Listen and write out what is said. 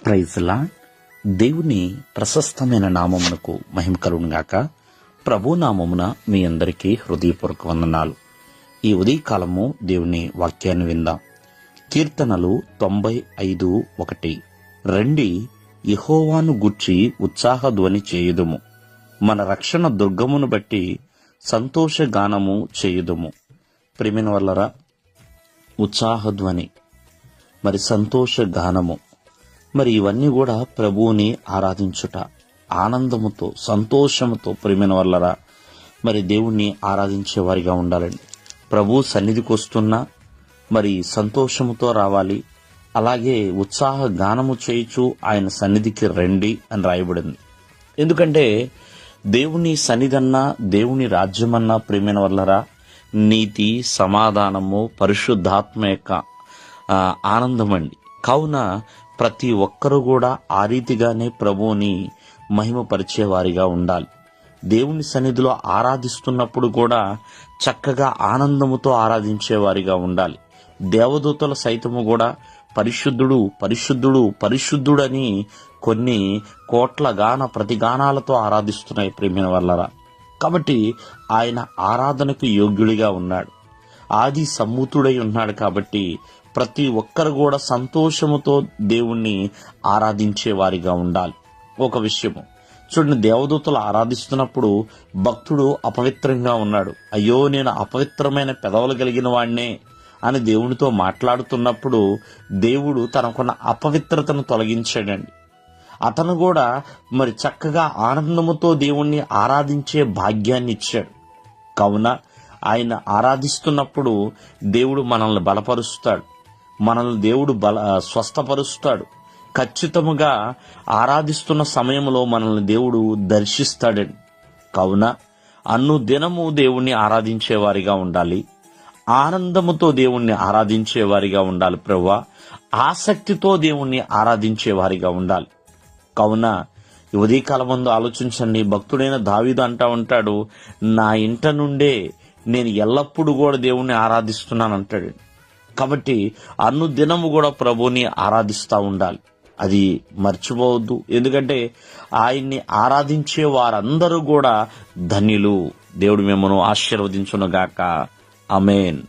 ప్రైజ్లా దేవుని ప్రశస్తమైన నామమునకు మహిమ కలుగునుగాక. ప్రభు నామమున మీ అందరికీ హృదయపూర్వక వందనాలు. ఈ ఉదయకాలము దేవుని వాక్యాన్ని విందాం. కీర్తనలు 95:1. రండి, యెహోవాను గూర్చి ఉత్సాహధ్వని చేయుదుము, మన రక్షణ దుర్గమును బట్టి సంతోషగానము చేయుదుము. ప్రియమైన వల్లరా, ఉత్సాహధ్వని మరి సంతోషగానము మరి ఇవన్నీ కూడా ప్రభువుని ఆరాధించుట, ఆనందముతో సంతోషముతో ప్రియమైన వల్లరా మరి దేవుణ్ణి ఆరాధించే వారిగా ఉండాలండి. ప్రభు సన్నిధికి వస్తున్నా మరి సంతోషముతో రావాలి. అలాగే ఉత్సాహ గానము చేయుచు ఆయన సన్నిధికి రండి అని రాయబడింది. ఎందుకంటే దేవుని సన్నిధన్నా దేవుని రాజ్యమన్నా ప్రియమైన వల్లరా నీతి, సమాధానము, పరిశుద్ధాత్మ యొక్క ఆనందమండి. కావున ప్రతి ఒక్కరూ కూడా ఆ రీతిగానే ప్రభువుని మహిమపరిచేవారిగా ఉండాలి. దేవుని సన్నిధిలో ఆరాధిస్తున్నప్పుడు కూడా చక్కగా ఆనందముతో ఆరాధించేవారిగా ఉండాలి. దేవదూతల సైతము కూడా పరిశుద్ధుడు పరిశుద్ధుడు పరిశుద్ధుడని కొన్ని కోట్ల గాన ప్రతిగానాలతో ఆరాధిస్తున్నాయి ప్రేమిన వల్లరా. కాబట్టి ఆయన ఆరాధనకు యోగ్యుడిగా ఉన్నాడు, ఆది సమ్మూతుడై ఉన్నాడు. కాబట్టి ప్రతి ఒక్కరు కూడా సంతోషముతో దేవుణ్ణి ఆరాధించే వారిగా ఉండాలి. ఒక విషయము చూడండి, దేవదూతలు ఆరాధిస్తున్నప్పుడు భక్తుడు అపవిత్రంగా ఉన్నాడు. అయ్యో, నేను అపవిత్రమైన పెదవులు కలిగిన వాడినే అని దేవునితో మాట్లాడుతున్నప్పుడు దేవుడు తనకున్న అపవిత్రతను తొలగించాడండి. అతను కూడా మరి చక్కగా ఆనందముతో దేవుణ్ణి ఆరాధించే భాగ్యాన్ని ఇచ్చాడు. కావున ఆయన ఆరాధిస్తున్నప్పుడు దేవుడు మనల్ని బలపరుస్తాడు, మనల్ని దేవుడు స్వస్థపరుస్తాడు. ఖచ్చితముగా ఆరాధిస్తున్న సమయంలో మనల్ని దేవుడు దర్శిస్తాడండి. కావున అనుదినము దేవుణ్ణి ఆరాధించేవారిగా ఉండాలి, ఆనందముతో దేవుణ్ణి ఆరాధించేవారిగా ఉండాలి. ప్రభువా, ఆసక్తితో దేవుణ్ణి ఆరాధించేవారిగా ఉండాలి. కావున ఈ ఉదయకాలం ముందు ఆలోచించండి. భక్తుడైన దావీదు అంటా ఉంటాడు, నా ఇంట నుండే నేను ఎల్లప్పుడూ కూడా దేవుణ్ణి ఆరాధిస్తున్నాను అంటాడు. కాబట్టి అనుదినము కూడా ప్రభువుని ఆరాధిస్తూ ఉండాలి. అది మర్చిపోవద్దు. ఎందుకంటే ఆయన్ని ఆరాధించే వారందరూ కూడా ధన్యులు. దేవుడు మిమ్మల్ని ఆశీర్వదించునుగాక. ఆమేన్.